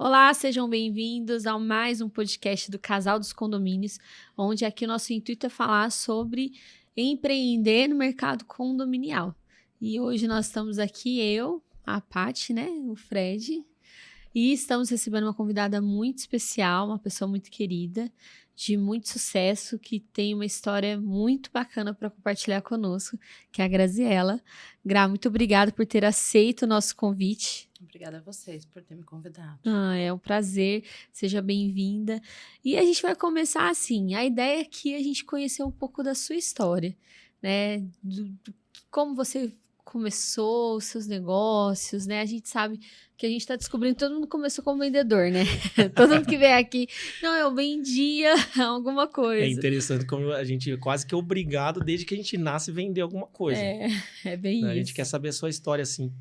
Olá, sejam bem-vindos a mais um podcast do Casal dos Condomínios, onde aqui o nosso intuito é falar sobre empreender no mercado condominial. E hoje nós estamos aqui, eu, a Paty, né, o Fred, e estamos recebendo uma convidada muito especial, uma pessoa muito querida, de muito sucesso, que tem uma história muito bacana para compartilhar conosco, que é a Graziela. Gra, muito obrigada por ter aceito o nosso convite. Obrigada a vocês por ter me convidado. É um prazer, seja bem-vinda. E a gente vai começar assim, a ideia é que a gente conhecer um pouco da sua história, né? Como você começou os seus negócios, né? A gente sabe que a gente está descobrindo que todo mundo começou como vendedor, né? Todo mundo que vem aqui, não, eu vendia alguma coisa. É interessante como a gente é quase que é obrigado, desde que a gente nasce, a vender alguma coisa. É bem isso. A gente quer saber a sua história, assim,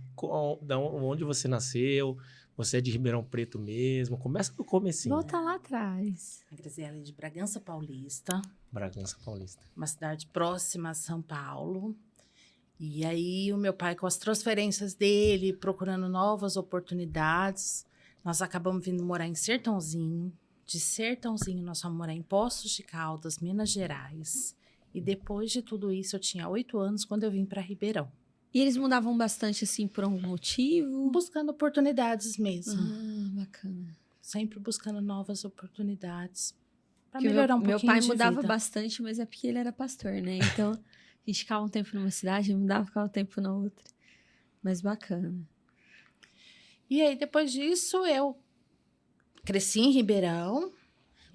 da onde você nasceu, você é de Ribeirão Preto mesmo, começa do comecinho. Volta lá atrás. A Graziela é de Bragança Paulista. Bragança Paulista. Uma cidade próxima a São Paulo. E aí, o meu pai, com as transferências dele, procurando novas oportunidades, nós acabamos vindo morar em Sertãozinho. De Sertãozinho, nós fomos morar em Poços de Caldas, Minas Gerais. E depois de tudo isso, eu tinha 8 anos quando eu vim para Ribeirão. E eles mudavam bastante, assim, por algum motivo? Buscando oportunidades mesmo. Ah, bacana. Sempre buscando novas oportunidades para Porque melhorar um pouquinho meu pai de mudava vida. bastante, mas é porque ele era pastor, né? Então, a gente ficava um tempo numa cidade, mudava, ficava um tempo na outra. Mas bacana. E aí, depois disso, eu cresci em Ribeirão.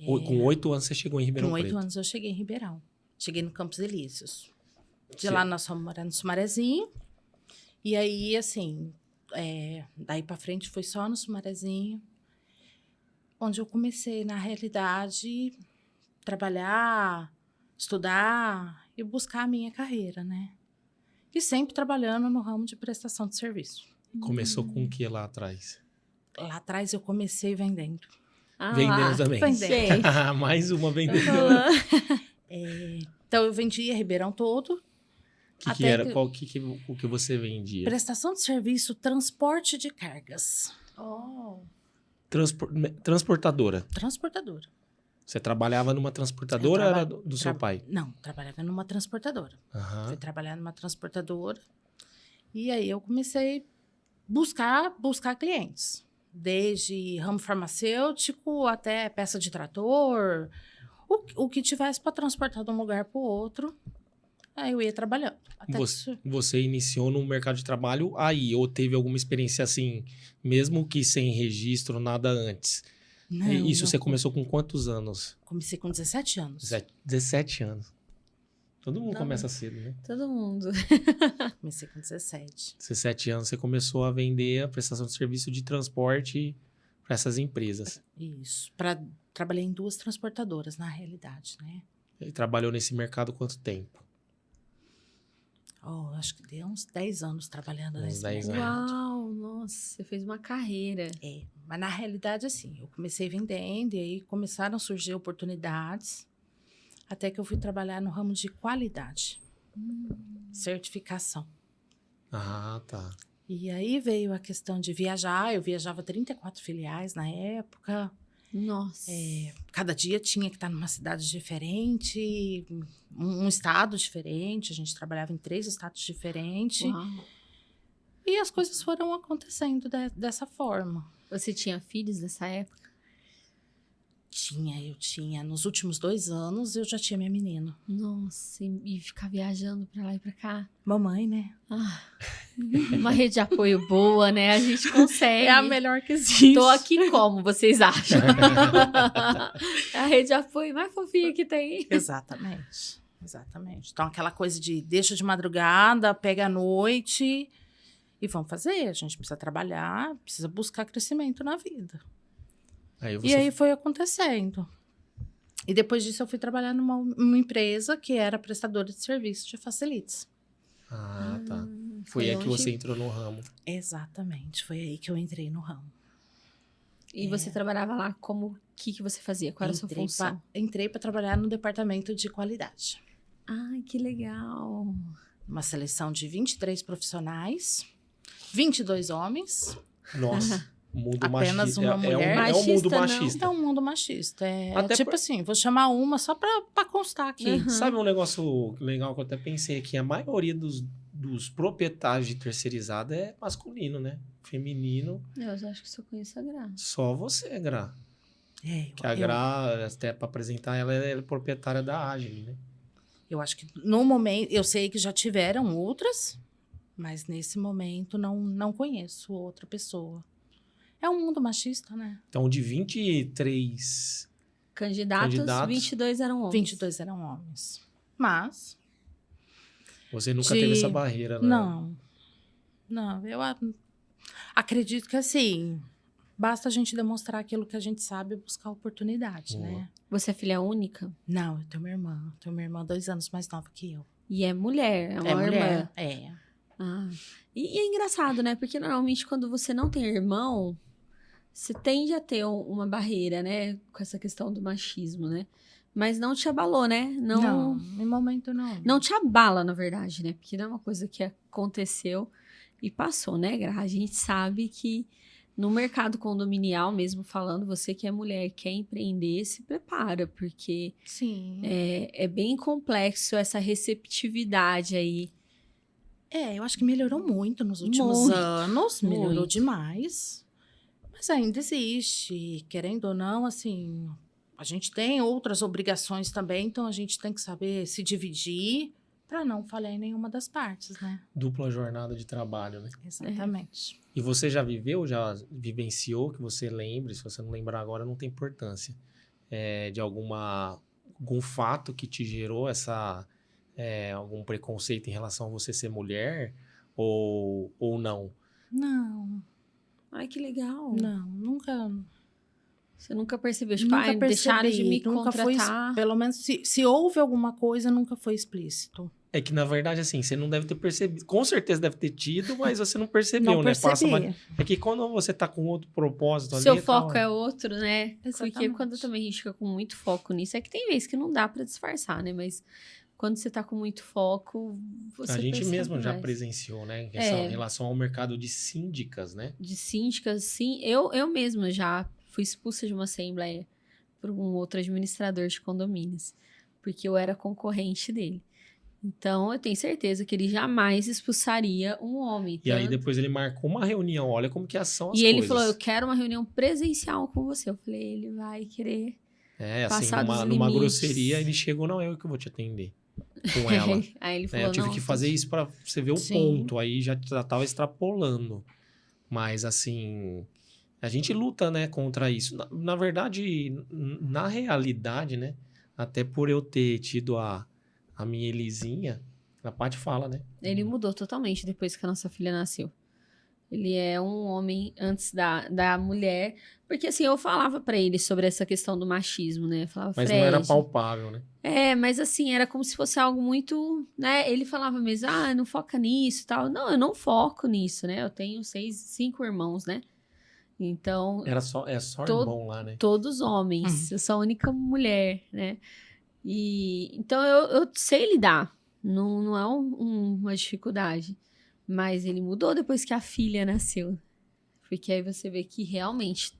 Com 8 anos você chegou em Ribeirão Com Preto. 8 anos eu cheguei em Ribeirão. Cheguei no Campos Elíseos. De Sim. lá nós fomos morar no Sumarezinho. E aí, assim, daí pra frente foi só no Sumarezinho. Onde eu comecei, na realidade, trabalhar, estudar e buscar a minha carreira, né? E sempre trabalhando no ramo de prestação de serviço. Começou com o que lá atrás? Lá atrás eu comecei vendendo. Vendendo também. Vendendo. Mais uma vendedora. Então, eu vendia Ribeirão todo. Que era? Qual o que você vendia? Prestação de serviço, transporte de cargas. Transportadora. Transportadora. Você trabalhava numa transportadora ou era do seu pai? Não, trabalhava numa transportadora. Aham. Fui trabalhar numa transportadora. E aí eu comecei a buscar clientes. Desde ramo farmacêutico até peça de trator. O que tivesse para transportar de um lugar para o outro. Aí eu ia trabalhando. Até Você iniciou no mercado de trabalho aí, ou teve alguma experiência assim, mesmo que sem registro, nada antes? Isso você começou com quantos anos? Comecei com 17 anos. 17 anos. Todo mundo começa cedo, né? Todo mundo. Comecei com 17. 17 anos você começou a vender a prestação de serviço de transporte para essas empresas. Isso. Trabalhei em 2 transportadoras, na realidade, né? E trabalhou nesse mercado quanto tempo? Acho que deu uns 10 anos trabalhando nesse 10 mercado. Uau, nossa, você fez uma carreira. Mas na realidade, assim, eu comecei vendendo e aí começaram a surgir oportunidades, até que eu fui trabalhar no ramo de qualidade, certificação. Ah, tá. E aí veio a questão de viajar, eu viajava 34 filiais na época. Nossa. Cada dia tinha que estar numa cidade diferente, um estado diferente, a gente trabalhava em 3 estados diferentes. Uau. E as coisas foram acontecendo dessa forma. Você tinha filhos nessa época? Eu tinha. Nos últimos 2 anos, eu já tinha minha menina. Nossa, e ficar viajando pra lá e pra cá? Mamãe, né? Uma rede de apoio boa, né? A gente consegue. É a melhor que existe. Tô aqui como, vocês acham? É a rede de apoio mais fofinha que tem. Exatamente. Então, aquela coisa de deixa de madrugada, pega à noite e vamos fazer. A gente precisa trabalhar, precisa buscar crescimento na vida. E aí foi acontecendo. E depois disso eu fui trabalhar numa empresa que era prestadora de serviço de facilities. Ah, tá. Foi aí que você entrou no ramo. Exatamente, foi aí que eu entrei no ramo. E você trabalhava lá como... O que você fazia? Qual era a sua função? Entrei para trabalhar no departamento de qualidade. Ai, que legal. Uma seleção de 23 profissionais, 22 homens. Nossa. mundo Apenas machista. uma mulher. É um mundo Machista, não. machista. É um mundo machista. Até tipo assim, vou chamar uma só pra constar aqui. Uhum. Sabe um negócio legal que eu até pensei aqui? A maioria dos proprietários de terceirizada é masculino, né? Feminino, Eu acho que só conheço a Gra. só você, Gra. Que a Eu, Gra, até para apresentar, ela é proprietária da Agile, né? eu acho que no momento, eu sei que já tiveram outras, mas nesse momento não conheço outra pessoa. É um mundo machista, né? Então, de 23... Candidatos, Candidatos. 22 eram homens. 22 eram homens. Mas, Você nunca teve essa barreira, né? não, eu acredito que assim, basta a gente demonstrar aquilo que a gente sabe e buscar oportunidade, Boa. né? Você é filha única? Não, eu tenho minha irmã 2 anos mais nova que eu. E é mulher, é uma É irmã. mulher? É. Ah. E é engraçado, né? Porque normalmente quando você não tem irmão, você tende a ter uma barreira, né? Com essa questão do machismo, né? Mas não te abalou, né? Não, em momento não. Não te abala, na verdade, né? Porque não é uma coisa que aconteceu e passou, né, Gra? A gente sabe que no mercado condominial, mesmo falando, você que é mulher, quer empreender, se prepara, porque Sim. é bem complexo essa receptividade aí. Eu acho que melhorou muito nos últimos Muito, anos. Melhorou muito. demais. Mas ainda existe. Querendo ou não, assim, a gente tem outras obrigações também, então a gente tem que saber se dividir para não falhar em nenhuma das partes, né? Dupla jornada de trabalho, né? Exatamente. E você já viveu, já vivenciou, que você lembre, se você não lembrar agora, não tem importância, de algum fato que te gerou algum preconceito em relação a você ser mulher ou não? Não, Ai, que legal. nunca. Você nunca percebeu, tipo, Nunca deixaram de me nunca foi, contratar. pelo menos, se houve alguma coisa, nunca foi explícito. É que, na verdade, assim, você não deve ter percebido. Com certeza deve ter tido, mas você não percebeu, Não né? percebi. É que quando você tá com outro propósito ali... Seu e foco tal, é outro, né? Porque Exatamente. quando também a gente fica com muito foco nisso, é que tem vezes que não dá pra disfarçar, né? Mas quando você tá com muito foco, você a gente percebe mesmo já mais. presenciou, né? É. Em relação ao mercado de síndicas, né? De síndicas, sim. Eu mesma já fui expulsa de uma assembleia por um outro administrador de condomínios, porque eu era concorrente dele. Então, eu tenho certeza que ele jamais expulsaria um homem. E aí depois ele marcou uma reunião, olha como que são as E coisas. ele falou, eu quero uma reunião presencial com você. Eu falei, ele vai querer assim, passar dos numa limites. grosseria, ele chegou, não, eu que vou te atender com ela. Aí ele falou, Eu tive não, que fazer isso pra você ver o Sim. ponto, aí já tava extrapolando. Mas, assim, a gente luta, né, contra isso. Na verdade, na realidade, né, até por eu ter tido a minha Elisinha, a Paty fala, né? Ele mudou totalmente depois que a nossa filha nasceu. Ele é um homem antes da mulher. Porque, assim, eu falava pra ele sobre essa questão do machismo, né? Eu falava, Mas Fred, não era palpável, né? mas assim, era como se fosse algo muito, né? Ele falava mesmo, não foca nisso e tal. Não, eu não foco nisso, né? Eu tenho 5 irmãos, né? Então, É só irmão lá, né? todos homens. Eu sou a única mulher, né? E então eu sei lidar. Não é uma dificuldade. Mas ele mudou depois que a filha nasceu. Porque aí você vê que realmente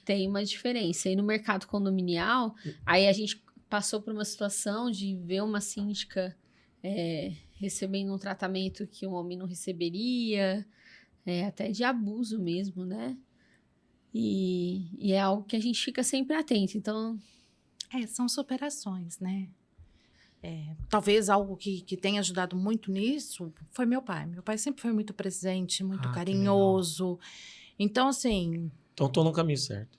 tem uma diferença. E no mercado condominial, aí a gente passou por uma situação de ver uma síndica recebendo um tratamento que um homem não receberia, até de abuso mesmo, né? E é algo que a gente fica sempre atento. Então, São superações, né? Talvez algo que tenha ajudado muito nisso foi meu pai. Meu pai sempre foi muito presente, muito Que carinhoso. Então, assim, Então tô no caminho certo.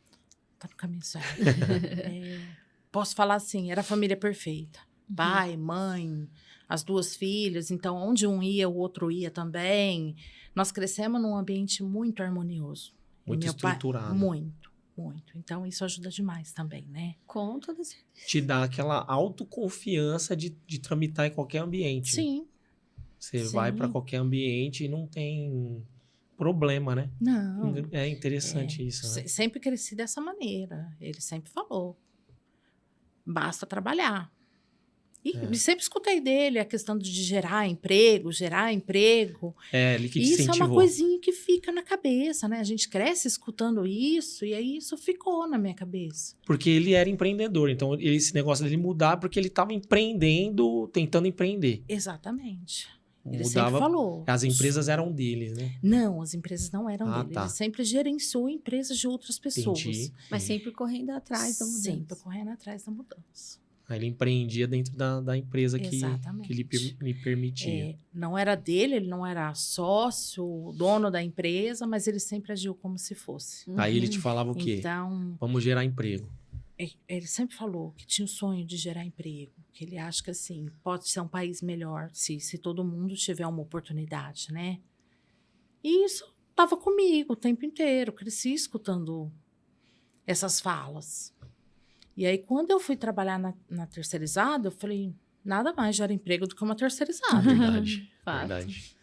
tá no caminho certo. Posso falar assim, era a família perfeita. Pai, mãe, as 2 filhas. Então, onde um ia, o outro ia também. Nós crescemos num ambiente muito harmonioso. Muito E meu pai, estruturado. muito. Então, isso ajuda demais também, né? com toda certeza. Te dá aquela autoconfiança de tramitar em qualquer ambiente. Sim. Você Sim. vai para qualquer ambiente e não tem problema, né? Não. É interessante isso, né? Sempre cresci dessa maneira. Ele sempre falou. Basta trabalhar. E sempre escutei dele a questão de gerar emprego, gerar emprego. Ele que te E isso é uma incentivou. coisinha que fica na cabeça, né? A gente cresce escutando isso, e aí isso ficou na minha cabeça. Porque ele era empreendedor, então esse negócio dele mudar porque ele estava empreendendo, tentando empreender. Exatamente. Ele Mudava, sempre falou. as empresas eram deles, né? Não, as empresas não eram Ah, dele. tá. Ele sempre gerenciou empresas de outras pessoas. Entendi. Mas sempre correndo atrás da mudança. Sempre correndo atrás da mudança. Aí ele empreendia dentro da empresa que Exatamente. lhe permitia. Não era dele, ele não era sócio, dono da empresa, mas ele sempre agiu como se fosse. Aí ele te falava o quê? Então, Vamos gerar emprego. ele sempre falou que tinha o sonho de gerar emprego, que ele acha que assim, pode ser um país melhor se todo mundo tiver uma oportunidade, né? E isso estava comigo o tempo inteiro, cresci escutando essas falas. E aí, quando eu fui trabalhar na terceirizada, eu falei, nada mais gera emprego do que uma terceirizada. Verdade. Fato. Verdade.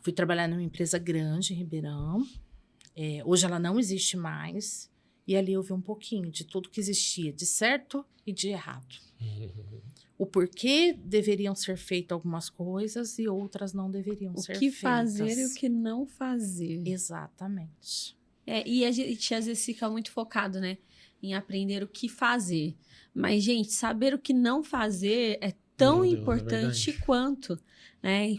Fui trabalhar numa empresa grande em Ribeirão. Hoje ela não existe mais. E ali eu vi um pouquinho de tudo que existia, de certo e de errado. O porquê deveriam ser feitas algumas coisas e outras não deveriam ser O que feitas. fazer e o que não fazer. Exatamente. E a gente às vezes fica muito focado, né? Em aprender o que fazer. Mas, gente, saber o que não fazer é tão Meu Deus, é importante verdade. quanto, né?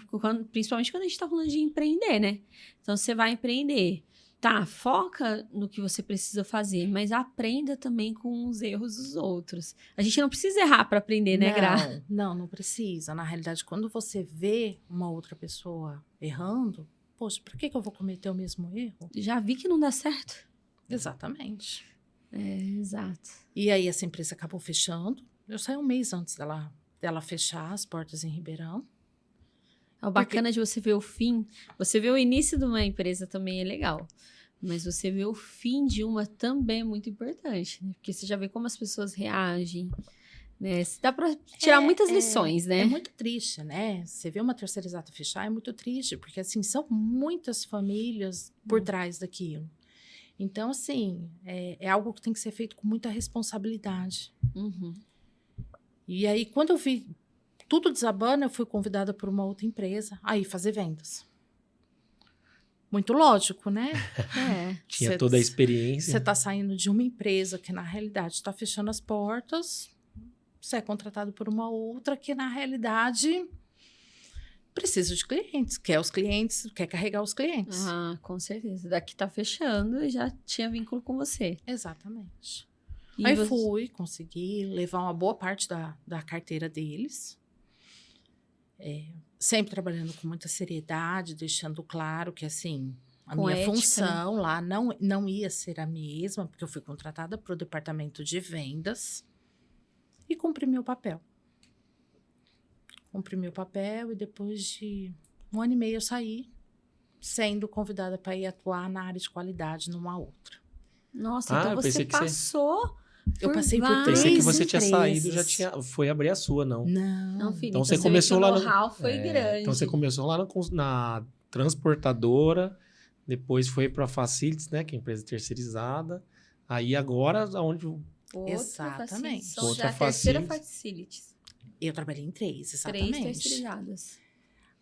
Principalmente quando a gente tá falando de empreender, né? Então, você vai empreender. Tá, foca no que você precisa fazer, mas aprenda também com os erros dos outros. A gente não precisa errar para aprender, né, Gra? Não precisa. Na realidade, quando você vê uma outra pessoa errando, poxa, por que eu vou cometer o mesmo erro? Já vi que não dá certo. Exatamente. Exato. E aí essa empresa acabou fechando. Eu saí um mês antes dela fechar as portas em Ribeirão. O bacana de você ver o fim, você ver o início de uma empresa também é legal. Mas você ver o fim de uma também é muito importante, né? Porque você já vê como as pessoas reagem, né? Dá para tirar muitas lições, né? É muito triste, né? Você vê uma terceirizada fechar, é muito triste, porque assim, são muitas famílias por trás daquilo. Então, assim, é algo que tem que ser feito com muita responsabilidade. Uhum. E aí, quando eu vi tudo desabando, eu fui convidada por uma outra empresa a ir fazer vendas. Muito lógico, né? Tinha toda a experiência. Você está saindo de uma empresa que, na realidade, está fechando as portas. Você é contratado por uma outra que, na realidade, precisa de clientes. Quer os clientes, quer carregar os clientes. Ah, com certeza. Daqui tá fechando e já tinha vínculo com você. Exatamente. E Aí você... consegui levar uma boa parte da carteira deles. Sempre trabalhando com muita seriedade, deixando claro que, assim, a Com minha ética, função lá não ia ser a mesma, porque eu fui contratada para o departamento de vendas e cumpri meu papel. Cumpri meu papel e depois de 1 ano e meio eu saí, sendo convidada para ir atuar na área de qualidade numa outra. Nossa, Ah, então eu você pensei que você- passou Eu passei por várias Pensei que três você tinha saído, empresas. foi abrir a sua, não. Não, filho. Então você seu começou lá no- know-how foi grande. Então você começou lá na transportadora, depois foi para a Facilities, né, que é a empresa terceirizada. Aí agora, onde Outra Exatamente. facilities. São Outra já a terceira facilities. facilities. Eu trabalhei em 3, 3 exatamente. terceirizadas.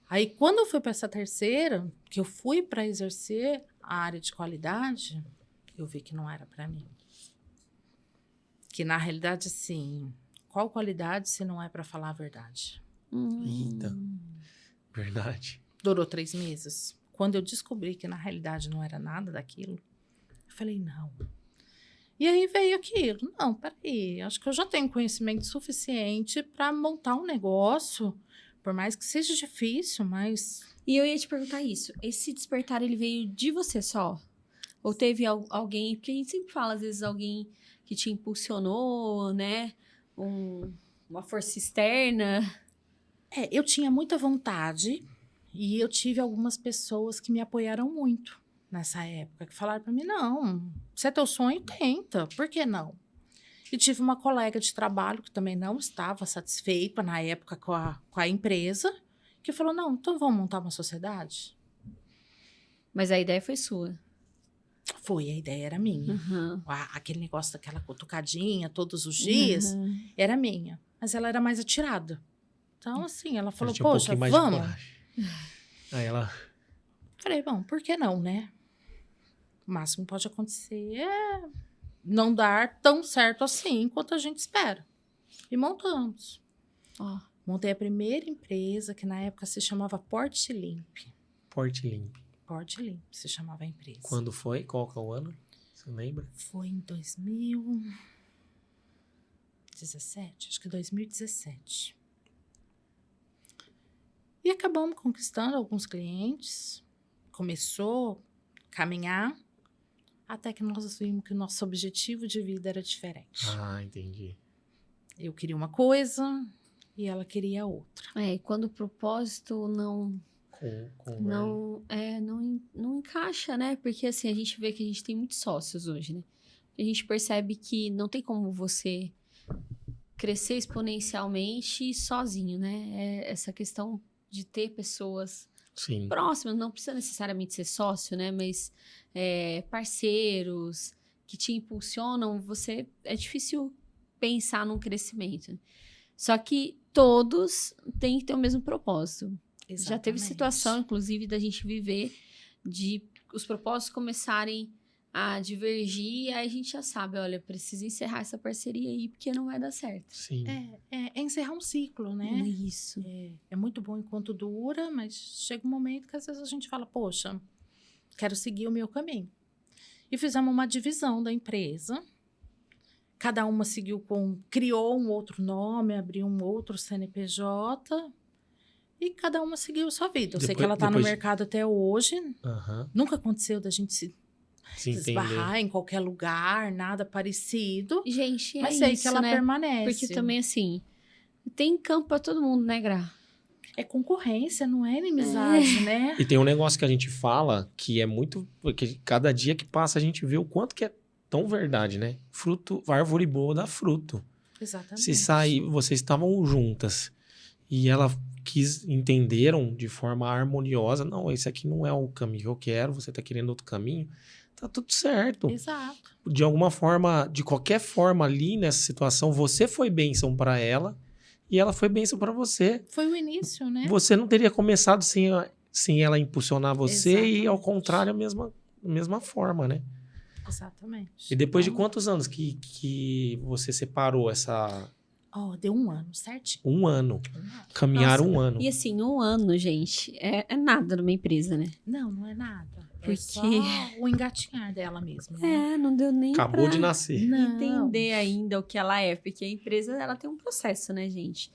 Aí, quando eu fui para essa terceira, que eu fui para exercer a área de qualidade, eu vi que não era para mim. Que, na realidade, assim, qual qualidade se não é para falar a verdade? Eita. Verdade. Durou 3 meses. Quando eu descobri que, na realidade, não era nada daquilo, eu falei, não. E aí veio aquilo. Não, peraí, acho que eu já tenho conhecimento suficiente para montar um negócio, por mais que seja difícil, mas... E eu ia te perguntar isso. Esse despertar, ele veio de você só? Ou teve alguém... Porque a gente sempre fala, às vezes, alguém que te impulsionou, né? Uma força externa. Eu tinha muita vontade e eu tive algumas pessoas que me apoiaram muito nessa época, que falaram para mim, não, se é teu sonho, tenta, por que não? E tive uma colega de trabalho que também não estava satisfeita na época com a empresa, que falou, não, então vamos montar uma sociedade? Mas a ideia foi sua. Foi, a ideia era minha. Uhum. Aquele negócio daquela cutucadinha todos os dias, era minha. mas ela era mais atirada. Então, assim, ela falou, tinha um poxa, pouquinho mais de vamos. coragem. Aí ela... Falei, bom, por que não, né? O máximo que pode acontecer é não dar tão certo assim quanto a gente espera. E montamos. Ó, Montei a primeira empresa, que na época se chamava Porte Limp. Porte Limp. Porte Limp se chamava a empresa. Quando foi? Qual que é o ano? Você lembra? Foi em 2017, acho que 2017. E acabamos conquistando alguns clientes. Começou a caminhar, até que nós vimos que o nosso objetivo de vida era diferente. Ah, entendi. Eu queria uma coisa e ela queria outra. e quando o propósito não Com não encaixa, né? Porque assim, a gente vê que a gente tem muitos sócios hoje, né? A gente percebe que não tem como você crescer exponencialmente sozinho, né? É essa questão de ter pessoas Sim. próximas, não precisa necessariamente ser sócio, né? Mas parceiros que te impulsionam, é difícil pensar num crescimento. Só que todos têm que ter o mesmo propósito. Exatamente. Já teve situação, inclusive, da gente viver de os propósitos começarem a divergir, e aí a gente já sabe, olha, precisa encerrar essa parceria aí, porque não vai dar certo. Sim. É encerrar um ciclo, né? Isso. É muito bom enquanto dura, mas chega um momento que às vezes a gente fala, poxa, quero seguir o meu caminho. E fizemos uma divisão da empresa. Cada uma criou um outro nome, abriu um outro CNPJ e cada uma seguiu sua vida. Eu sei que ela está no mercado até hoje. Aham. Nunca aconteceu da gente se esbarrar entender. em qualquer lugar, nada parecido. Gente, Mas sei que ela né? permanece. Porque também, assim, tem campo pra todo mundo, né, Gra? É concorrência, não é inimizade, né? E tem um negócio que a gente fala que é muito... Porque cada dia que passa a gente vê o quanto que é tão verdade, né? Árvore boa dá fruto. Exatamente. Se sair, vocês estavam juntas e ela entenderam de forma harmoniosa, não, esse aqui não é o caminho que eu quero, você tá querendo outro caminho, tá tudo certo. Exato. De alguma forma, de qualquer forma ali nessa situação, você foi bênção para ela e ela foi bênção para você. Foi o início, né? Você não teria começado sem ela impulsionar você. Exatamente. E ao contrário, a mesma forma, né? Exatamente. E depois de Então, quantos anos que você separou essa... deu 1 ano, certinho. 1 ano. 1 ano. Caminharam Nossa, 1 ano. E assim, 1 ano, gente, é nada numa empresa, né? Não é nada. Porque- É só o engatinhar dela mesmo, né? Não deu nem Acabou pra de nascer. Não. entender ainda o que ela é. Porque a empresa, ela tem um processo, né, gente?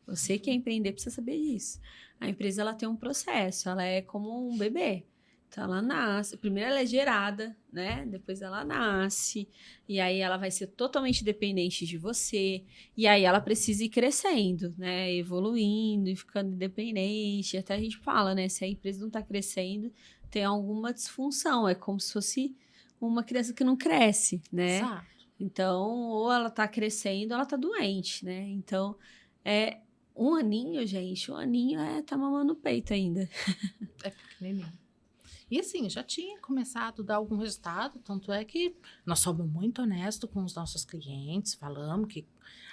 Você que quer empreender precisa saber disso. A empresa, ela tem um processo. Ela é como um bebê. Então, ela nasce. Primeiro, ela é gerada, né? Depois, ela nasce. E aí, ela vai ser totalmente dependente de você. E aí, ela precisa ir crescendo, né? Evoluindo e ficando independente. Até a gente fala, né? Se a empresa não tá crescendo, tem alguma disfunção. É como se fosse uma criança que não cresce, né? Exato. Então, ou ela tá crescendo, ou ela tá doente, né? Então, 1 aninho, gente. 1 aninho tá mamando no peito ainda. É pequenininho. E assim, já tinha começado a dar algum resultado, tanto é que nós somos muito honestos com os nossos clientes, falamos que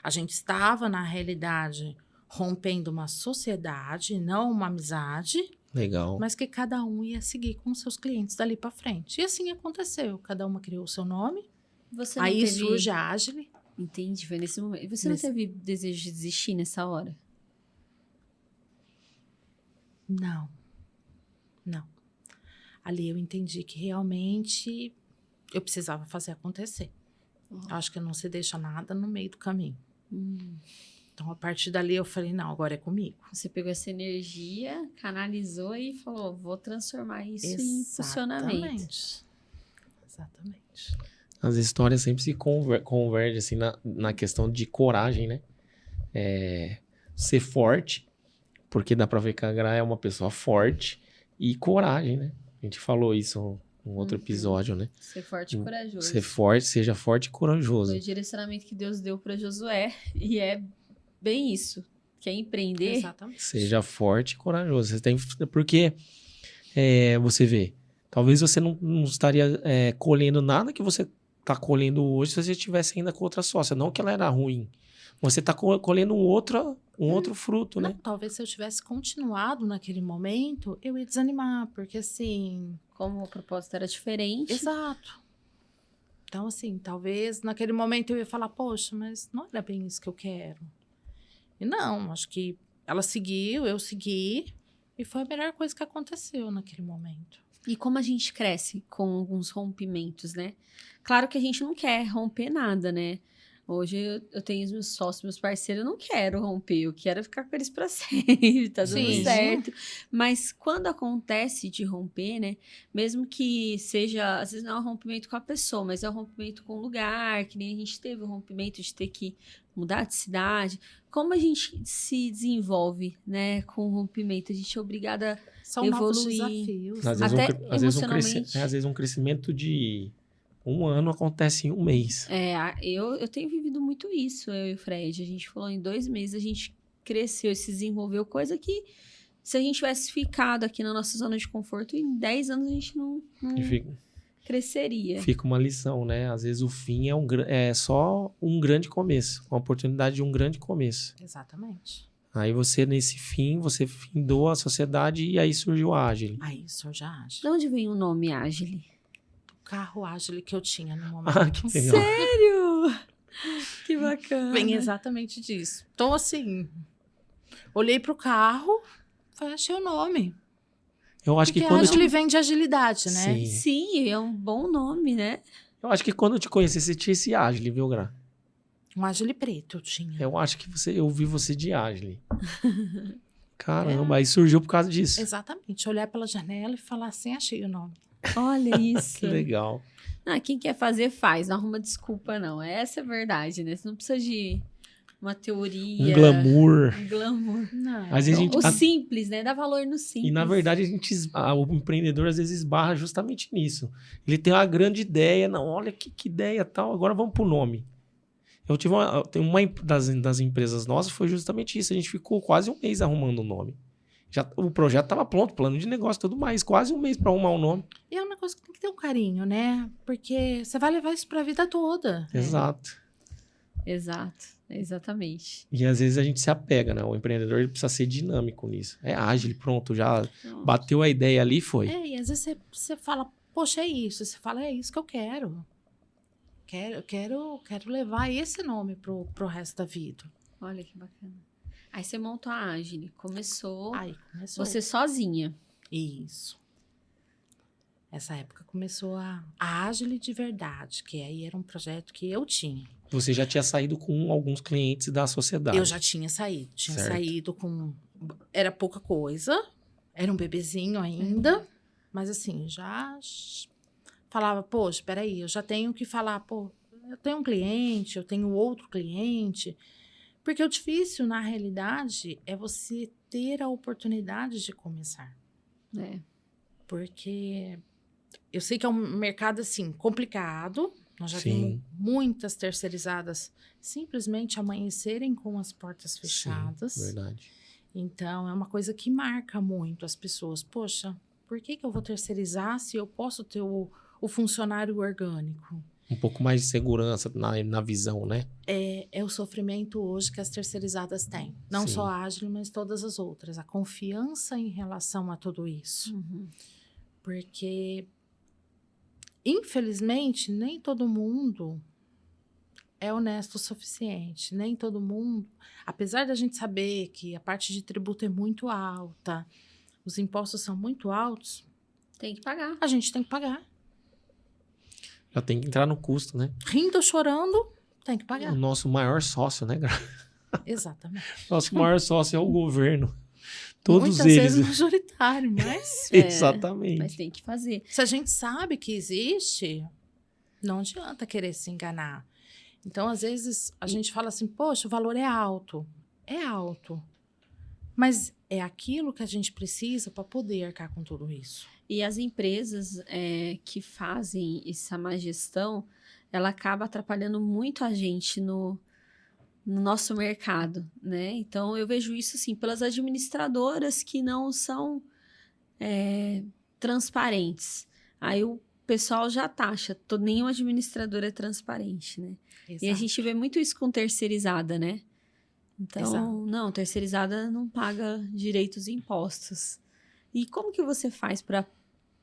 a gente estava, na realidade, rompendo uma sociedade, não uma amizade, Legal. mas que cada um ia seguir com seus clientes dali para frente. E assim aconteceu, cada uma criou o seu nome, Você não aí teve... surge a Agile. Entendi, foi nesse momento. E você não teve desejo de desistir nessa hora? Não. Ali eu entendi que realmente eu precisava fazer acontecer. Acho que não se deixa nada no meio do caminho. Então, a partir dali, eu falei, não, agora é comigo. Você pegou essa energia, canalizou e falou, vou transformar isso em funcionamento. Exatamente. As histórias sempre se convergem assim, na questão de coragem, né? Ser forte, porque dá pra ver que a Gra é uma pessoa forte, e coragem, né? A gente falou isso em outro episódio, né? Ser forte e corajoso. Ser forte, seja forte e corajoso. Foi o direcionamento que Deus deu para Josué. E é bem isso. Quer empreender? Exatamente. Seja forte e corajoso. Você tem, porque você vê, talvez você não estaria colhendo nada que você tá colhendo hoje se você estivesse ainda com outra sócia. Não que ela era ruim. Você tá colhendo um outro fruto, Não, né? talvez se eu tivesse continuado naquele momento, eu ia desanimar, porque assim... Como o propósito era diferente. Exato. Então, assim, talvez naquele momento eu ia falar, poxa, mas não era bem isso que eu quero. E não, acho que ela seguiu, eu segui, e foi a melhor coisa que aconteceu naquele momento. E como a gente cresce com alguns rompimentos, né? Claro que a gente não quer romper nada, né? Hoje eu tenho os meus sócios, meus parceiros, eu não quero romper, eu quero ficar com eles pra sempre, tá dando Sim. certo. Mas quando acontece de romper, né? Mesmo que seja, às vezes não é um rompimento com a pessoa, mas é um rompimento com o lugar, que nem a gente teve o rompimento de ter que mudar de cidade. Como a gente se desenvolve, né, com o rompimento? A gente é obrigada São novos evoluir. desafios. Às né? vezes, Até emocionalmente. às vezes um crescimento de 1 ano acontece em 1 mês. Eu tenho vivido muito isso, eu e o Fred. A gente falou, em 2 meses a gente cresceu e se desenvolveu, coisa que se a gente tivesse ficado aqui na nossa zona de conforto, em 10 anos a gente não E cresceria. fica uma lição, né? Às vezes o fim é só um grande começo, uma oportunidade de um grande começo. Exatamente. Aí você, nesse fim, você findou a sociedade e aí surgiu a Agile. Aí, Surge a De Agile. onde vem o nome Agile? O carro Agile que eu tinha no momento. Ah, que legal. Sério? Que bacana. Vem exatamente disso. Então, assim, olhei pro carro, achei o nome. Eu acho Porque que quando eu Agile vem de agilidade, né? Sim. Sim, é um bom nome, né? Eu acho que quando eu te conheci, você tinha esse Agile, viu, Gra? Um Agile preto eu tinha. Eu acho que eu vi você de Agile. Caramba, aí surgiu por causa disso. Exatamente. Olhar pela janela e falar assim, achei o nome. Olha isso. Que legal. Ah, quem quer fazer, faz. Não arruma desculpa, não. Essa é a verdade, né? Você não precisa de uma teoria. Um glamour. Um glamour. Não. Às vezes a gente, O simples, né? Dá valor no simples. e na verdade o empreendedor às vezes esbarra justamente nisso. Ele tem uma grande ideia, não, olha que ideia tal, agora vamos pro nome. Tem uma das empresas nossas, foi justamente isso. A gente ficou quase 1 mês arrumando o nome. O projeto estava pronto, plano de negócio e tudo mais. Quase 1 mês para arrumar o nome. E é um negócio que tem que ter um carinho, né? Porque você vai levar isso pra vida toda. Exato. Exato. Exatamente. E às vezes a gente se apega, né? O empreendedor ele precisa ser dinâmico nisso. É ágil, pronto, já bateu a ideia ali, foi. E às vezes você fala, poxa, é isso. Você fala, é isso que eu quero. Quero levar esse nome pro resto da vida. Olha que bacana. Aí você montou a Agile. Começou Aí começou. você sozinha. Isso. Essa época começou a Agile de verdade, que aí era um projeto que eu tinha. Você já tinha saído com alguns clientes da sociedade. Eu já tinha saído. Tinha Certo. saído com... Era pouca coisa. Era um bebezinho ainda. Mas assim, já falava, poxa, peraí, eu já tenho que falar, pô, eu tenho um cliente, eu tenho outro cliente. Porque o difícil, na realidade, é você ter a oportunidade de começar. É. Porque eu sei que é um mercado, assim, complicado. Nós já Sim. vimos muitas terceirizadas simplesmente amanhecerem com as portas fechadas. Sim, verdade. Então, é uma coisa que marca muito as pessoas. Poxa, por que eu vou terceirizar se eu posso ter o funcionário orgânico? Um pouco mais de segurança na visão, né? É o sofrimento hoje que as terceirizadas têm. Não Sim. só a Agile, mas todas as outras. A confiança em relação a tudo isso. Uhum. Porque, infelizmente, nem todo mundo é honesto o suficiente. Nem todo mundo... Apesar da gente saber que a parte de tributo é muito alta, os impostos são muito altos, Tem que pagar. a gente tem que pagar. Já tem que entrar no custo, né? Rindo ou chorando, tem que O pagar. nosso maior sócio, né, Gra? Exatamente. Nosso maior sócio é o governo. Todos Muitas eles. vezes majoritário, mas Exatamente. Mas tem que fazer. se a gente sabe que existe, não adianta querer se enganar. Então, às vezes, a gente fala assim, poxa, o valor é alto. É alto. Mas é aquilo que a gente precisa para poder arcar com tudo isso. E as empresas que fazem essa má gestão, ela acaba atrapalhando muito a gente no nosso mercado, né? Então, eu vejo isso, assim, pelas administradoras que não são transparentes. Aí pessoal já taxa, nenhum administrador é transparente, né? Exato. E a gente vê muito isso com terceirizada, né? Então, Exato. não, terceirizada não paga direitos e impostos. E como que você faz para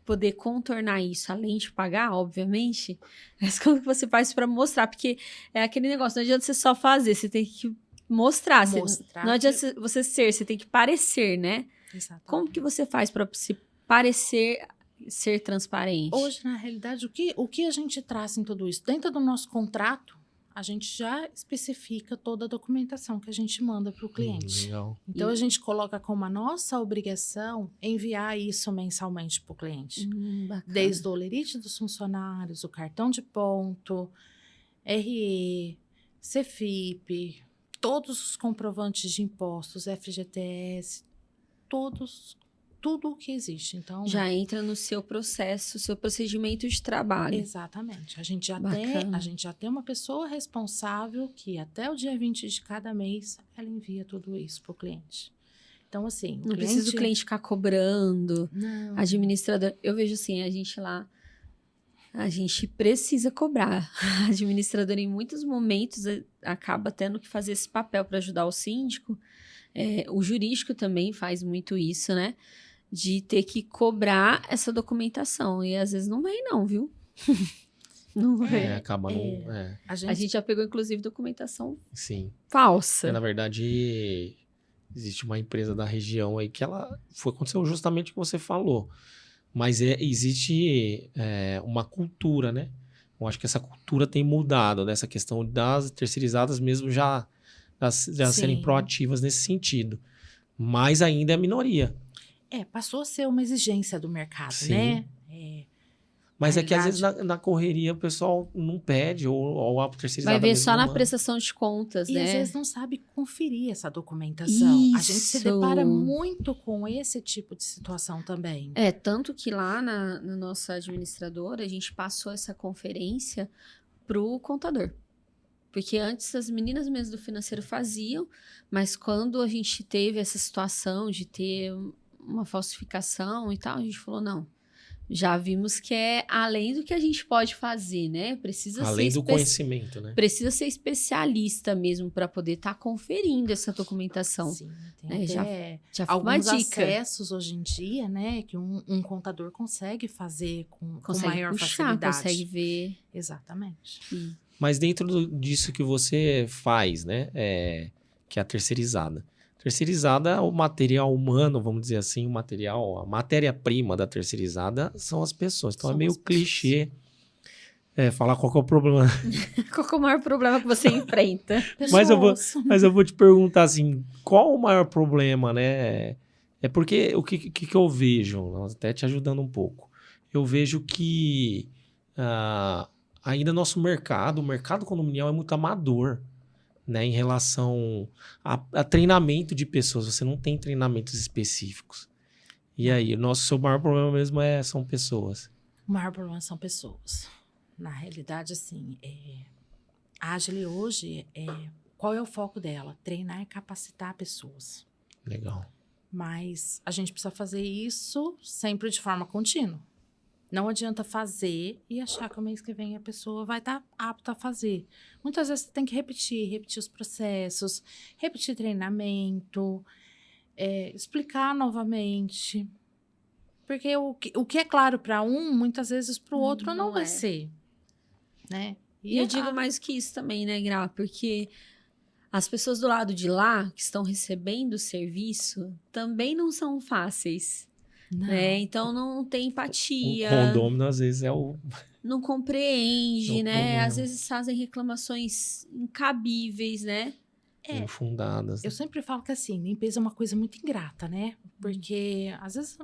poder contornar isso, além de pagar, obviamente? Mas como que você faz para mostrar? Porque é aquele negócio, não adianta você só fazer, você tem que mostrar. Mostrar não adianta você ser, você tem que parecer, né? Exatamente. Como que você faz para se parecer ser transparente? Hoje, na realidade, o que a gente traz em tudo isso? Dentro do nosso contrato, a gente já especifica toda a documentação que a gente manda para o cliente. Legal. Então, a gente coloca como a nossa obrigação enviar isso mensalmente para o cliente. Bacana. Desde o olerite dos funcionários, o cartão de ponto, RE, CFIP, todos os comprovantes de impostos, FGTS, tudo o que existe. Então, Já entra no seu processo, seu procedimento de trabalho. exatamente. A gente Bacana. já tem uma pessoa responsável que até o dia 20 de cada mês ela envia tudo isso para o cliente. Então, assim, Não precisa o cliente ficar cobrando, Não. administrador. Eu vejo assim, a gente lá, a gente precisa cobrar. A administradora, em muitos momentos, acaba tendo que fazer esse papel para ajudar o síndico. O jurídico também faz muito isso, né? De ter que cobrar essa documentação. E às vezes não vem, não, viu? Não vem. Acaba não. A A gente gente já pegou, inclusive, documentação Sim. falsa. Na verdade, existe uma empresa da região aí que aconteceu justamente o que você falou. Mas existe uma cultura, né? Eu acho que essa cultura tem mudado, nessa questão das terceirizadas mesmo já serem Sim. proativas nesse sentido. Mas ainda é a minoria. passou a ser uma exigência do mercado, Sim. né? Mas Na é que às vezes realidade- na correria o pessoal não pede, ou a terceirizada Vai ver mesmo só não na manda. prestação de contas, E né? às vezes não sabe conferir essa documentação. A gente se Isso. depara muito com esse tipo de situação também. Tanto que lá na nossa administradora, a gente passou essa conferência pro contador. Porque antes as meninas mesmo do financeiro faziam, mas quando a gente teve essa situação de ter uma falsificação e tal, a gente falou, não, já vimos que é além do que a gente pode fazer, né? Precisa Além ser do conhecimento, né? Precisa ser especialista mesmo para poder estar conferindo essa documentação. Sim, tem Já até fica uma alguns dica. acessos hoje em dia, né? Que um contador consegue fazer com Consegue maior puxar, facilidade. consegue ver. Exatamente. Mas dentro disso que você faz, né? Que é a terceirizada. Terceirizada, o material humano, vamos dizer assim, a matéria-prima da terceirizada são as pessoas. Então São é meio as pessoas. clichê falar qual que é o problema. Qual que é o maior problema que você enfrenta? Mas Pessoas. mas eu vou te perguntar assim, qual o maior problema, né? É porque o que eu vejo, até te ajudando um pouco, eu vejo que ainda o mercado condominial é muito amador, né? Em relação a treinamento de pessoas, você não tem treinamentos específicos. E aí, seu maior problema mesmo são pessoas. O maior problema são pessoas. Na realidade, assim, a Agile hoje, qual é o foco dela? Treinar e capacitar pessoas. Legal. Mas a gente precisa fazer isso sempre de forma contínua. Não adianta fazer e achar que o mês que vem a pessoa vai estar apta a fazer. Muitas vezes você tem que repetir os processos, repetir treinamento, explicar novamente. Porque o que é claro para um, muitas vezes para o outro não Não vai é. ser. Né? E eu digo mais que isso também, né, Gra? Porque as pessoas do lado de lá, que estão recebendo o serviço, também não são fáceis. Não. Né? Então não tem empatia. O condômino, às vezes, Não compreende, É o né? problema. Às vezes fazem reclamações incabíveis, né? infundadas. Eu sempre falo que assim, limpeza é uma coisa muito ingrata, né? Porque às vezes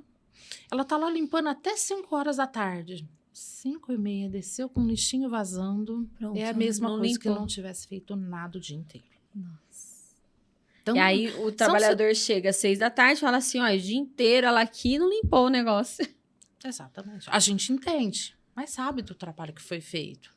ela tá lá limpando até 5 horas da tarde. 5:30, desceu com um lixinho vazando. Pronto, É a mesma não coisa que limpou. não tivesse feito nada o dia inteiro. Nossa. Então, E aí o trabalhador chega às 6 da tarde e fala assim, ó, o dia inteiro ela aqui não limpou o negócio. exatamente. A gente entende, mas sabe do trabalho que foi feito.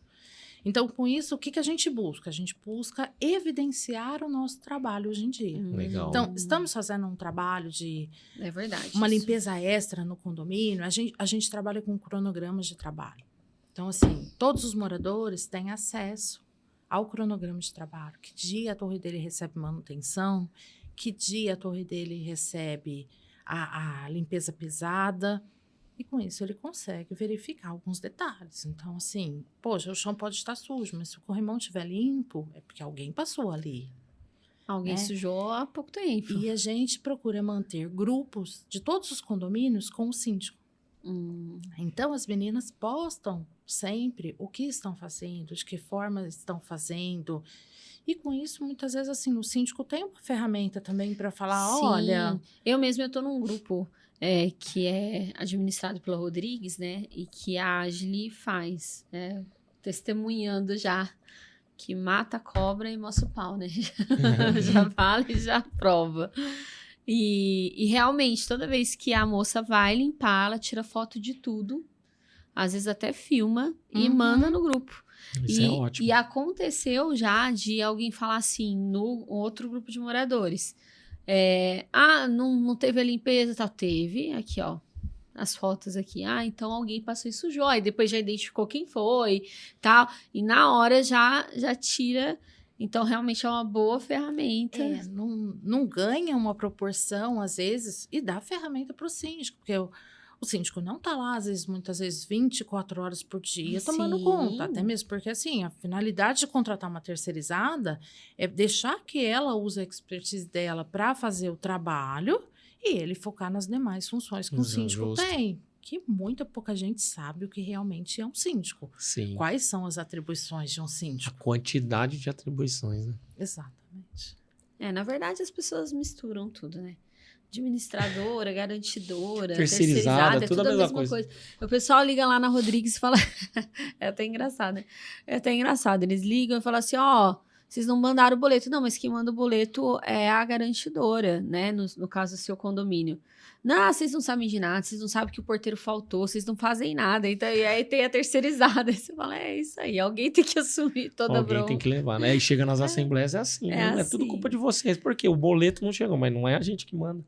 Então, com isso, o que a gente busca? A gente busca evidenciar o nosso trabalho hoje em dia. Legal. Então, estamos fazendo um trabalho de É verdade. uma isso. limpeza extra no condomínio. A gente trabalha com cronogramas de trabalho. Então, assim, todos os moradores têm acesso ao cronograma de trabalho. Que dia a torre dele recebe manutenção, que dia a torre dele recebe a limpeza pesada. E com isso ele consegue verificar alguns detalhes. Então, assim, poxa, o chão pode estar sujo, mas se o corrimão estiver limpo, é porque alguém passou ali. Alguém sujou há pouco tempo. E a gente procura manter grupos de todos os condomínios com o síndico. Então, as meninas postam sempre o que estão fazendo, de que forma estão fazendo. E com isso, muitas vezes, assim, o síndico tem uma ferramenta também para falar, Sim. olha... Eu mesma estou num grupo que é administrado pela Rodrigues, né? E que a Agile faz, testemunhando já, que mata a cobra e mostra o pau, né? Já fala e já prova. E realmente, toda vez que a moça vai limpar, ela tira foto de tudo, às vezes até filma e manda no grupo. Isso é ótimo. E aconteceu já de alguém falar assim, no outro grupo de moradores, não teve a limpeza, tal. Teve, aqui ó, as fotos aqui. Então alguém passou e sujou, aí depois já identificou quem foi, tal, e na hora já tira. Então, realmente é uma boa ferramenta. Não ganha uma proporção, às vezes, e dá ferramenta para o síndico, porque o síndico não está lá, muitas vezes, 24 horas por dia, tomando conta. Até mesmo porque, assim, a finalidade de contratar uma terceirizada é deixar que ela use a expertise dela para fazer o trabalho e ele focar nas demais funções que o síndico tem. Que muita pouca gente sabe o que realmente é um síndico. Sim. Quais são as atribuições de um síndico? A quantidade de atribuições, né? Exatamente. Na verdade, as pessoas misturam tudo, né? Administradora, garantidora, terceirizada, tudo a mesma coisa. O pessoal liga lá na Rodrigues e fala... É até engraçado, né? É até engraçado. Eles ligam e falam assim, vocês não mandaram o boleto. Não, mas quem manda o boleto é a garantidora, né? No caso do seu condomínio. Não, vocês não sabem de nada, vocês não sabem que o porteiro faltou, vocês não fazem nada. Então, e aí tem a terceirizada. Aí você fala, é isso aí, alguém tem que assumir toda a bronca. Alguém tem que levar, né? E chega nas assembleias, é assim, né? É tudo culpa de vocês, porque o boleto não chegou, mas não é a gente que manda.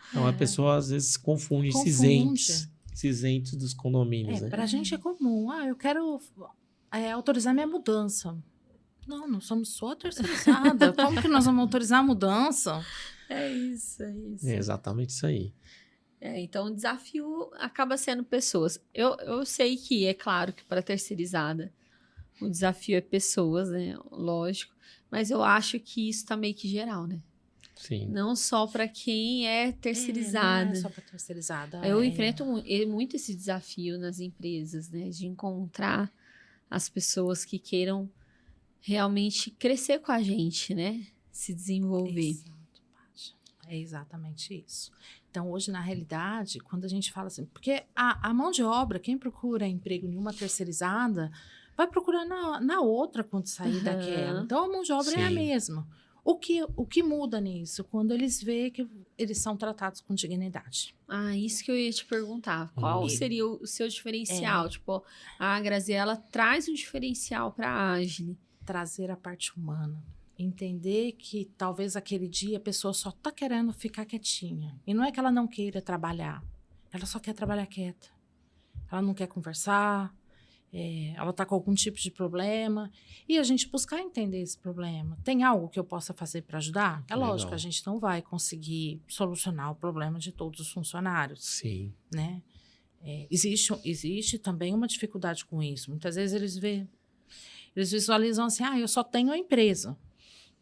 Então, a pessoa às vezes confunde. Esses entes dos condomínios, né? Pra gente é comum. Eu quero autorizar minha mudança. Não somos só terceirizada. Como que nós vamos autorizar a mudança? É isso. É exatamente isso aí. Então, o desafio acaba sendo pessoas. Eu sei que, é claro, que para terceirizada, o desafio é pessoas, né? Lógico. Mas eu acho que isso tá meio que geral, né? Sim. Não só para quem é terceirizada. Não é só para terceirizada. Eu enfrento muito esse desafio nas empresas, né? De encontrar as pessoas que queiram realmente crescer com a gente, né? Se desenvolver. Exato, Paty. É exatamente isso. Então, hoje, na realidade, quando a gente fala assim... Porque a mão de obra, quem procura emprego em uma terceirizada, vai procurar na outra quando sair daquela. Então, a mão de obra é a mesma. O que muda nisso? Quando eles veem que eles são tratados com dignidade. Isso que eu ia te perguntar. Qual seria o seu diferencial? Tipo, a Graziella traz um diferencial para a Agile. Trazer a parte humana. Entender que talvez aquele dia a pessoa só está querendo ficar quietinha. E não é que ela não queira trabalhar. Ela só quer trabalhar quieta. Ela não quer conversar. Ela está com algum tipo de problema. E a gente buscar entender esse problema. Tem algo que eu possa fazer para ajudar? É lógico, a gente não vai conseguir solucionar o problema de todos os funcionários. Sim. Né? Existe também uma dificuldade com isso. Muitas vezes eles visualizam assim, eu só tenho a empresa.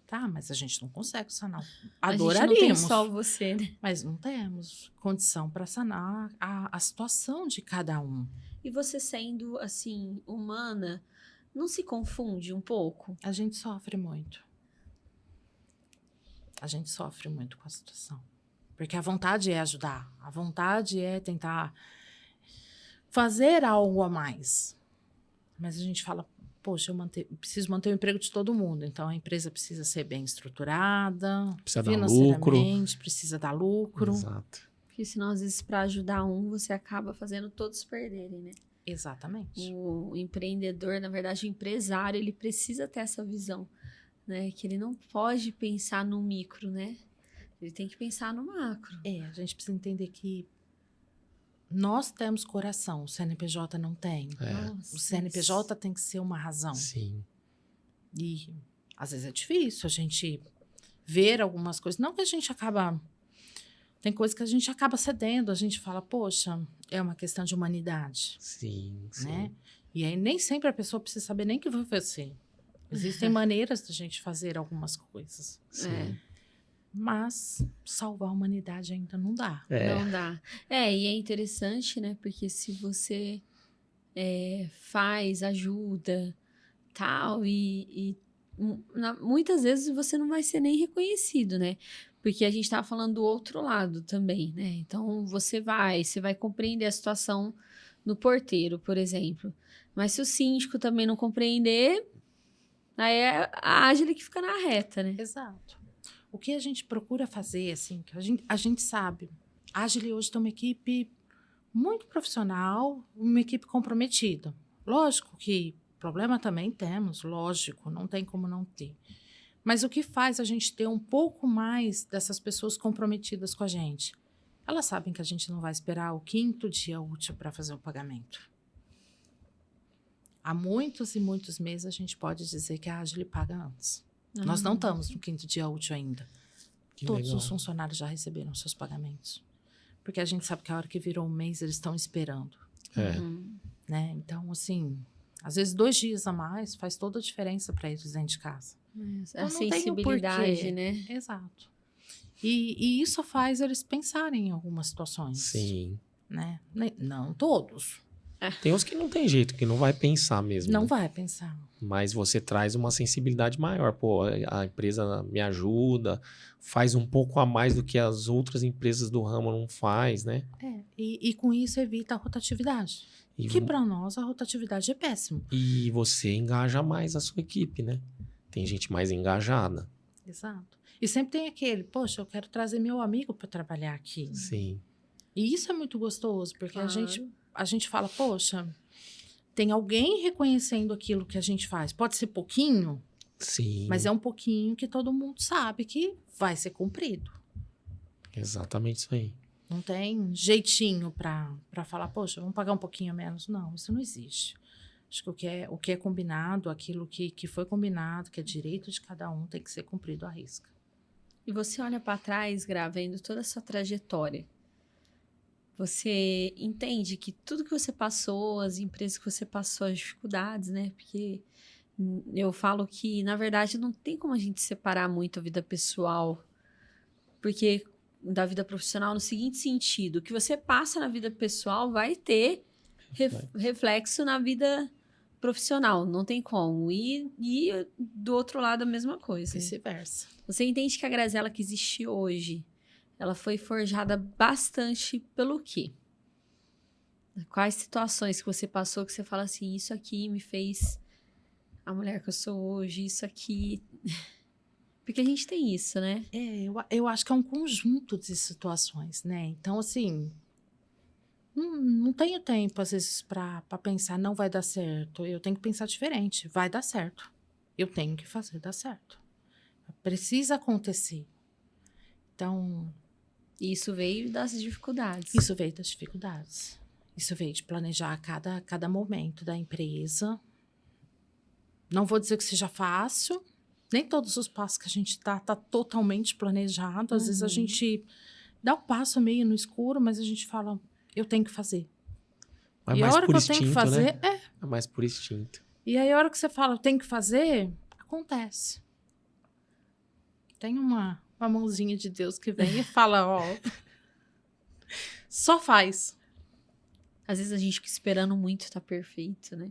Tá, mas a gente não consegue sanar. Adoraríamos. A gente não tem só você, né? Mas não temos condição para sanar a situação de cada um. E você sendo, assim, humana, não se confunde um pouco? A gente sofre muito. A gente sofre muito com a situação. Porque a vontade é ajudar. A vontade é tentar fazer algo a mais. Mas a gente fala, poxa, eu preciso manter o emprego de todo mundo. Então, a empresa precisa ser bem estruturada. Precisa dar lucro. Precisa dar lucro. Exato. Porque senão, às vezes, para ajudar você acaba fazendo todos perderem, né? Exatamente. O empreendedor, na verdade, o empresário, ele precisa ter essa visão, né? Que ele não pode pensar no micro, né? Ele tem que pensar no macro. A gente precisa entender que nós temos coração, o CNPJ não tem. Nossa, O CNPJ tem que ser uma razão. Sim. E às vezes é difícil a gente ver algumas coisas. Não que a gente acaba... Tem coisas que a gente acaba cedendo. A gente fala, poxa, é uma questão de humanidade. Sim, sim. Né? E aí nem sempre a pessoa precisa saber nem que vai fazer. Existem maneiras da gente fazer algumas coisas. Sim. Mas salvar a humanidade ainda não dá. Não dá. E é interessante, né? Porque se você faz, ajuda, tal, muitas vezes você não vai ser nem reconhecido, né? Porque a gente tava falando do outro lado também, né? Então, você vai compreender a situação no porteiro, por exemplo. Mas se o síndico também não compreender, aí é a Ágile que fica na reta, né? Exato. O que a gente procura fazer, assim, que a gente sabe, a Ágile hoje tem uma equipe muito profissional, uma equipe comprometida. Lógico que problema também temos, lógico, não tem como não ter. Mas o que faz a gente ter um pouco mais dessas pessoas comprometidas com a gente? Elas sabem que a gente não vai esperar o 5º dia útil para fazer o pagamento. Há muitos e muitos meses a gente pode dizer que a Ágile paga antes. Nós não estamos no 5º dia útil ainda. Que Todos legal. os funcionários já receberam seus pagamentos. Porque a gente sabe que a hora que virou um mês, eles estão esperando. Né? Então, assim, às vezes 2 dias a mais faz toda a diferença para eles dentro de casa. A Então, não tem o sensibilidade, porquê. né? Exato. E isso faz eles pensarem em algumas situações. Sim. Né? Não todos. Tem uns que não tem jeito, que não vai pensar mesmo. Não né? vai pensar. Mas você traz uma sensibilidade maior. Pô, a empresa me ajuda, faz um pouco a mais do que as outras empresas do ramo não faz, né? E com isso evita a rotatividade. E, Que para nós a rotatividade é péssimo. e você engaja mais a sua equipe, né? Tem gente mais engajada. Exato. E sempre tem aquele, poxa, eu quero trazer meu amigo para trabalhar aqui. Sim. E isso é muito gostoso, porque Claro. a gente fala, poxa, tem alguém reconhecendo aquilo que a gente faz. Pode ser pouquinho, Sim. mas é um pouquinho que todo mundo sabe que vai ser cumprido. Exatamente isso aí. Não tem jeitinho para falar, poxa, vamos pagar um pouquinho a menos. Não, isso não existe. Acho que o que é combinado, aquilo que foi combinado, que é direito de cada um, tem que ser cumprido à risca. E você olha para trás, Gra, vendo toda a sua trajetória. Você entende que tudo que você passou, as empresas que você passou, as dificuldades, né? Porque eu falo que, na verdade, não tem como a gente separar muito a vida pessoal. Porque da vida profissional, no seguinte sentido, o que você passa na vida pessoal vai ter reflexo na vida profissional, não tem como. E do outro lado a mesma coisa. Vice-versa. Você entende que a Graziella que existe hoje, ela foi forjada bastante pelo quê? Quais situações que você passou que você fala assim, isso aqui me fez a mulher que eu sou hoje, isso aqui... Porque a gente tem isso, né? Eu acho que é um conjunto de situações, né? Então, assim, não tenho tempo, às vezes, para pensar, não vai dar certo. Eu tenho que pensar diferente. Vai dar certo. Eu tenho que fazer dar certo. Precisa acontecer. Então... Isso veio das dificuldades. Isso veio das dificuldades. Isso veio de planejar cada momento da empresa. Não vou dizer que seja fácil. Nem todos os passos que a gente tá totalmente planejado. Às vezes a gente dá um passo meio no escuro, mas a gente fala, eu tenho que fazer. Mas E mais a hora por que eu tenho que instinto, fazer, né? É mais por instinto. E aí a hora que você fala, eu tenho que fazer, acontece. Tem uma mãozinha de Deus que vem e fala, ó, só faz. Às vezes a gente fica esperando muito tá perfeito, né?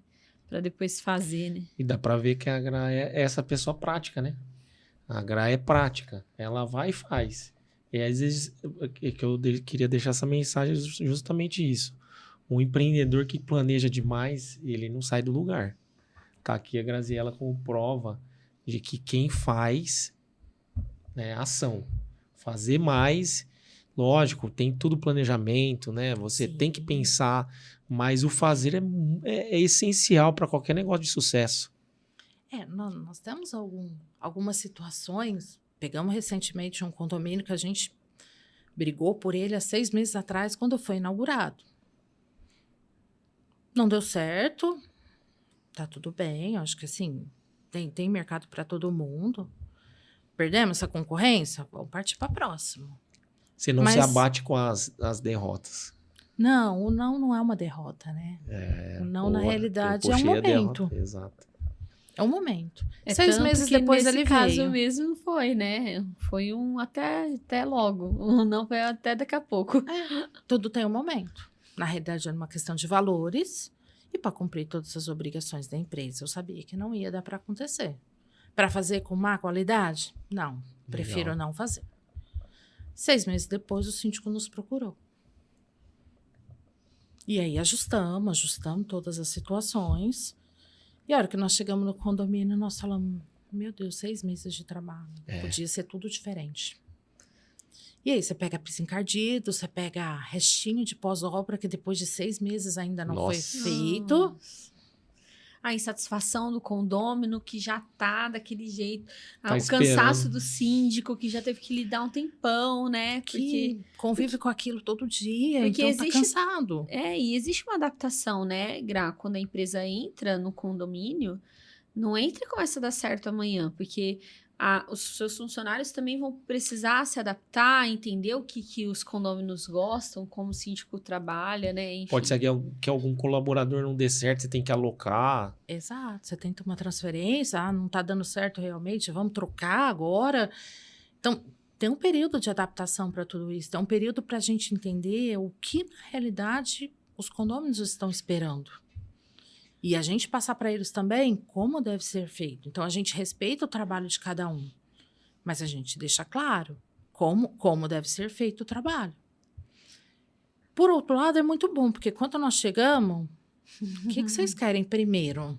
Pra depois fazer, né? E dá pra ver que a Gra é essa pessoa prática, né? A Gra é prática. Ela vai e faz. E às vezes que eu queria deixar essa mensagem justamente isso. Um empreendedor que planeja demais, ele não sai do lugar. Tá aqui a Graziella como prova de que quem faz, né, ação. Fazer mais, lógico, tem tudo planejamento, né? Você Sim. tem que pensar, mas o fazer é essencial para qualquer negócio de sucesso. Nós temos algumas situações. Pegamos recentemente um condomínio que a gente brigou por ele há 6 meses atrás, quando foi inaugurado. Não deu certo, tá tudo bem, eu acho que assim, tem mercado para todo mundo. Perdemos essa concorrência? Vamos partir para a próxima. Você não se Mas- abate com as derrotas. Não, o não é uma derrota, né? O não, na Boa, realidade, eu é um puxei a momento. derrota, exato. É um momento. É 6 tanto meses que depois nesse ele caso veio. mesmo foi, né? Foi um até logo. Um não foi até daqui a pouco. Tudo tem um momento. Na realidade, era uma questão de valores e para cumprir todas as obrigações da empresa. Eu sabia que não ia dar para acontecer. Para fazer com má qualidade? Não. Prefiro Legal. não fazer. 6 meses depois, o síndico nos procurou. E aí ajustamos todas as situações. E a hora que nós chegamos no condomínio, nós falamos, meu Deus, 6 meses de trabalho. Podia ser tudo diferente. E aí você pega piso encardido, você pega restinho de pós-obra, que depois de 6 meses ainda não foi Nossa. feito. Nossa. A insatisfação do condômino que já tá daquele jeito. Tá O esperando. cansaço do síndico que já teve que lidar um tempão, né? Que convive com aquilo todo dia, porque então tá existe- cansado. E existe uma adaptação, né, Gra? Quando a empresa entra no condomínio, não entra e começa a dar certo amanhã, porque os seus funcionários também vão precisar se adaptar, entender o que os condôminos gostam, como o síndico trabalha, né? Enfim. Pode ser que algum colaborador não dê certo, você tem que alocar. Exato, você tenta uma transferência, não tá dando certo realmente, vamos trocar agora. Então, tem um período de adaptação para tudo isso, tem um período para a gente entender o que, na realidade, os condôminos estão esperando. E a gente passar para eles também como deve ser feito. Então, a gente respeita o trabalho de cada um, mas a gente deixa claro como deve ser feito o trabalho. Por outro lado, é muito bom, porque quando nós chegamos, o que vocês querem primeiro?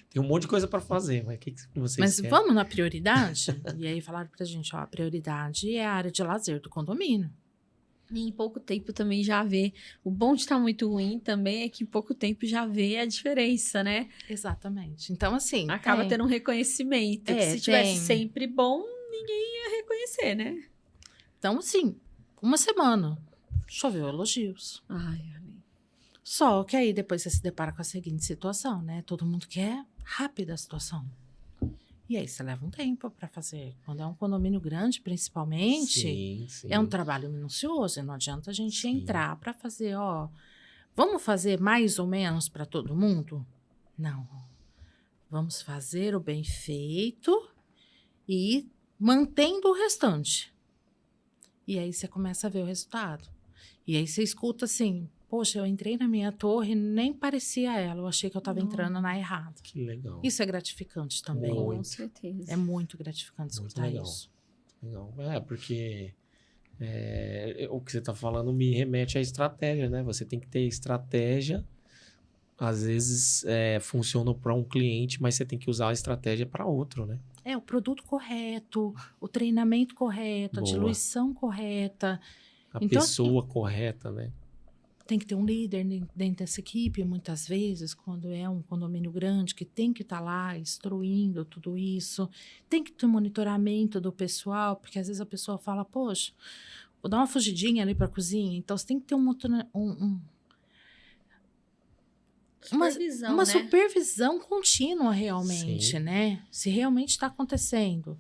Tem um monte de coisa para fazer, mas o que vocês Mas querem? vamos na prioridade? E aí falaram pra gente, ó, a prioridade é a área de lazer do condomínio. E em pouco tempo também já vê. O bom de estar muito ruim também é que em pouco tempo já vê a diferença, né? Exatamente. Então, assim... Acaba tem. tendo um reconhecimento. Que se tivesse sempre bom, ninguém ia reconhecer, né? Então, assim, uma semana, choveu elogios. Ai, amém. Só que aí depois você se depara com a seguinte situação, né? Todo mundo quer rápida a situação. E aí você leva um tempo para fazer. Quando é um condomínio grande, principalmente, Sim. é um trabalho minucioso. E não adianta a gente Sim. entrar para fazer, ó, vamos fazer mais ou menos para todo mundo? Não. Vamos fazer o bem feito e mantendo o restante. E aí você começa a ver o resultado. E aí você escuta assim, poxa, eu entrei na minha torre, nem parecia ela, eu achei que eu estava entrando na errada. Que legal. Isso é gratificante também. Muito. Com certeza. É muito gratificante Muito escutar legal. isso. Legal. Porque o que você está falando me remete à estratégia, né? Você tem que ter estratégia. Às vezes funciona para um cliente, mas você tem que usar a estratégia para outro, né? É, o produto correto, o treinamento correto, a Boa. diluição correta. A Então, pessoa correta, né? Tem que ter um líder dentro dessa equipe, muitas vezes, quando é um condomínio grande, que tem que estar lá instruindo tudo isso. Tem que ter monitoramento do pessoal, porque às vezes a pessoa fala, poxa, vou dar uma fugidinha ali para a cozinha. Então, você tem que ter Supervisão, uma né? supervisão contínua realmente, Sim. né? Se realmente está acontecendo.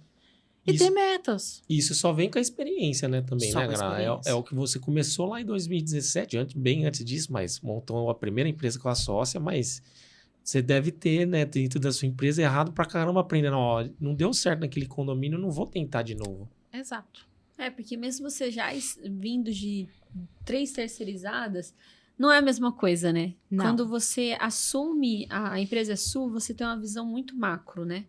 E Isso- ter metas. Isso só vem com a experiência, né? Também, Só né, com a Gra? experiência. É o que você começou lá em 2017, bem antes disso, mas montou a primeira empresa com a sócia, mas você deve ter, né, dentro da sua empresa, errado pra caramba, aprendendo, ó, não deu certo naquele condomínio, não vou tentar de novo. Exato. Porque mesmo você já vindo de 3 terceirizadas, não é a mesma coisa, né? Não. Quando você assume a empresa é sua, você tem uma visão muito macro, né?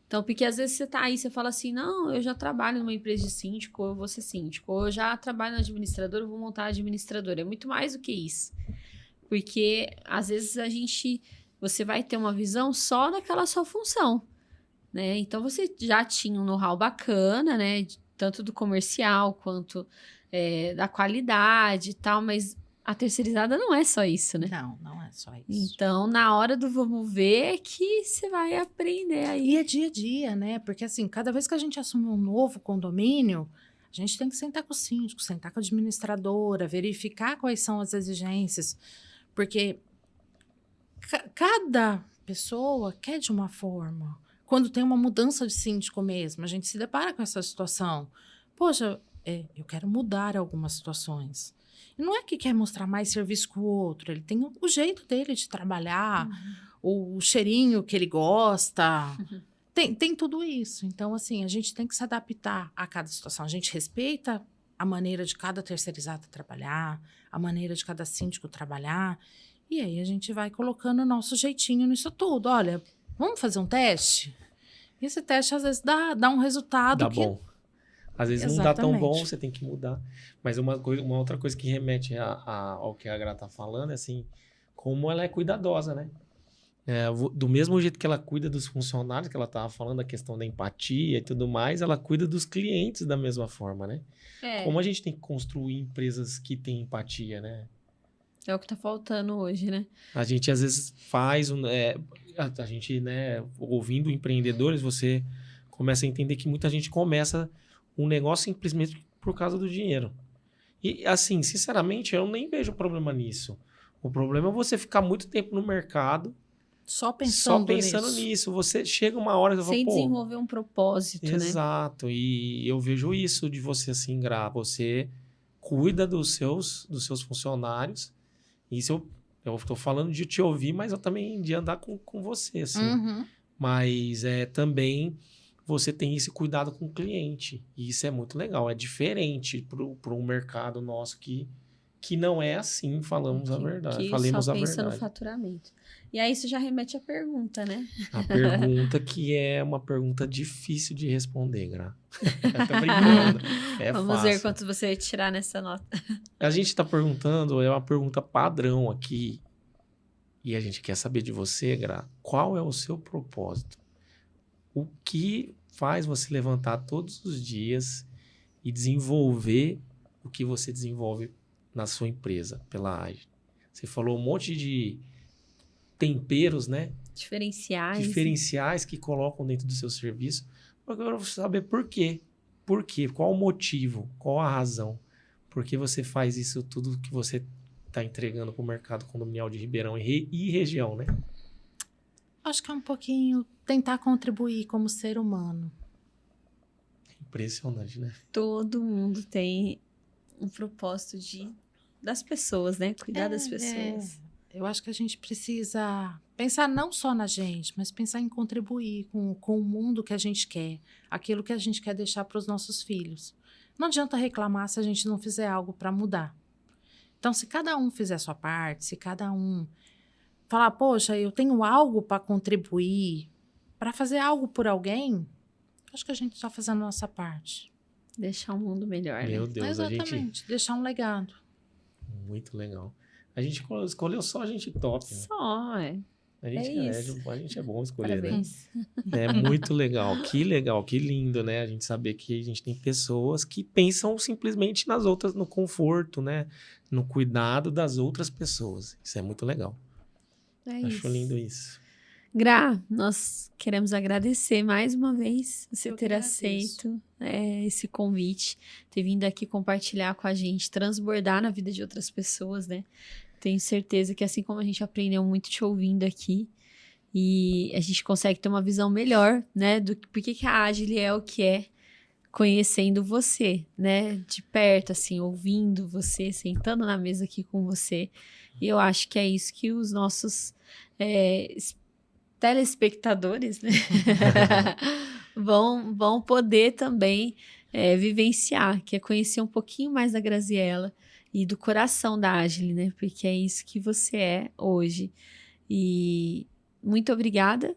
Então, porque às vezes você tá aí, você fala assim, não, eu já trabalho numa empresa de síndico, ou eu vou ser síndico, ou eu já trabalho na administradora, eu vou montar a administradora. É muito mais do que isso. Porque, às vezes, você vai ter uma visão só daquela sua função, né? Então, você já tinha um know-how bacana, né? Tanto do comercial, quanto da qualidade e tal, mas a terceirizada não é só isso, né? Não é só isso. Então, na hora do vamos ver, é que você vai aprender aí. E é dia a dia, né? Porque, assim, cada vez que a gente assume um novo condomínio, a gente tem que sentar com o síndico, sentar com a administradora, verificar quais são as exigências. Porque Cada pessoa quer de uma forma. Quando tem uma mudança de síndico mesmo, a gente se depara com essa situação. Poxa, eu quero mudar algumas situações. E não é que quer mostrar mais serviço que o outro, ele tem o jeito dele de trabalhar, o cheirinho que ele gosta. Tem tudo isso. Então, assim, a gente tem que se adaptar a cada situação. A gente respeita a maneira de cada terceirizado trabalhar, a maneira de cada síndico trabalhar. E aí a gente vai colocando o nosso jeitinho nisso tudo. Olha, vamos fazer um teste? E esse teste, às vezes, dá um resultado Dá bom. Às vezes não dá tão bom, você tem que mudar. Mas uma outra coisa que remete ao que a Gra tá falando é assim, como ela é cuidadosa, né? Do mesmo jeito que ela cuida dos funcionários, que ela estava falando, a questão da empatia e tudo mais, ela cuida dos clientes da mesma forma, né? Como a gente tem que construir empresas que têm empatia, né? É o que tá faltando hoje, né? A gente às vezes faz, a gente, né, ouvindo empreendedores, você começa a entender que muita gente começa um negócio simplesmente por causa do dinheiro. E assim, sinceramente, eu nem vejo problema nisso. O problema é você ficar muito tempo no mercado só pensando nisso. Você chega uma hora que sem desenvolver um propósito, né? Exato. E eu vejo isso de você assim, Gra. Você cuida dos seus funcionários. Isso eu estou falando de te ouvir, mas eu também de andar com você, assim. Mas também você tem esse cuidado com o cliente. E isso é muito legal. É diferente para um mercado nosso que não é assim, falamos a verdade. Falemos só a pensa verdade. no faturamento. E aí isso já remete à pergunta, né? A pergunta que é uma pergunta difícil de responder, Gra. Eu tô brincando. Vamos ver quanto você vai tirar nessa nota. A gente está perguntando, é uma pergunta padrão aqui. E a gente quer saber de você, Gra, qual é o seu propósito? O que faz você levantar todos os dias e desenvolver o que você desenvolve na sua empresa, pela Agile? Você falou um monte de temperos, né? Diferenciais que colocam dentro do seu serviço. Eu quero saber por quê. Por quê? Qual o motivo? Qual a razão? Por que você faz isso tudo que você está entregando para o mercado condominial de Ribeirão e região, né? Acho que é um pouquinho tentar contribuir como ser humano. Impressionante, né? Todo mundo tem um propósito das pessoas, né? Cuidar das pessoas. Eu acho que a gente precisa pensar não só na gente, mas pensar em contribuir com o mundo que a gente quer, aquilo que a gente quer deixar para os nossos filhos. Não adianta reclamar se a gente não fizer algo para mudar. Então, se cada um fizer a sua parte, se cada um falar, poxa, eu tenho algo para contribuir, para fazer algo por alguém, acho que a gente está fazendo a nossa parte. Deixar o mundo melhor, Meu né? Deus, Exatamente, deixar um legado. Muito legal. A gente escolheu só gente top, né? Só, A gente é bom escolher, Parabéns. né? É muito legal, que lindo, né? A gente saber que a gente tem pessoas que pensam simplesmente nas outras, no conforto, né? No cuidado das outras pessoas. Isso é muito legal. Acho lindo isso. Gra, nós queremos agradecer mais uma vez você ter aceito esse convite, ter vindo aqui compartilhar com a gente, transbordar na vida de outras pessoas, né? Tenho certeza que assim como a gente aprendeu muito te ouvindo aqui, e a gente consegue ter uma visão melhor, né, do porquê que a Agile é o que é, conhecendo você, né, de perto, assim, ouvindo você, sentando na mesa aqui com você. E eu acho que é isso que os nossos telespectadores, né, vão poder também vivenciar, que é conhecer um pouquinho mais da Graziella e do coração da Agile, né, porque é isso que você é hoje. E muito obrigada,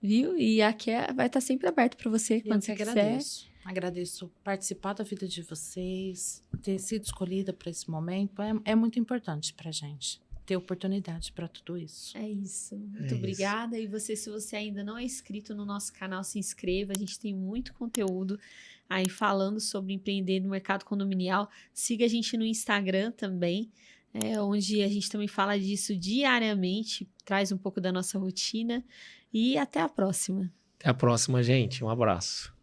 viu? E aqui vai estar sempre aberto para você quando você quiser. Agradeço participar da vida de vocês, ter sido escolhida para esse momento. É muito importante para a gente ter oportunidade para tudo isso. É isso. Muito obrigada. E você, se você ainda não é inscrito no nosso canal, se inscreva. A gente tem muito conteúdo aí falando sobre empreender no mercado condominial. Siga a gente no Instagram também, onde a gente também fala disso diariamente, traz um pouco da nossa rotina. E até a próxima. Até a próxima, gente. Um abraço.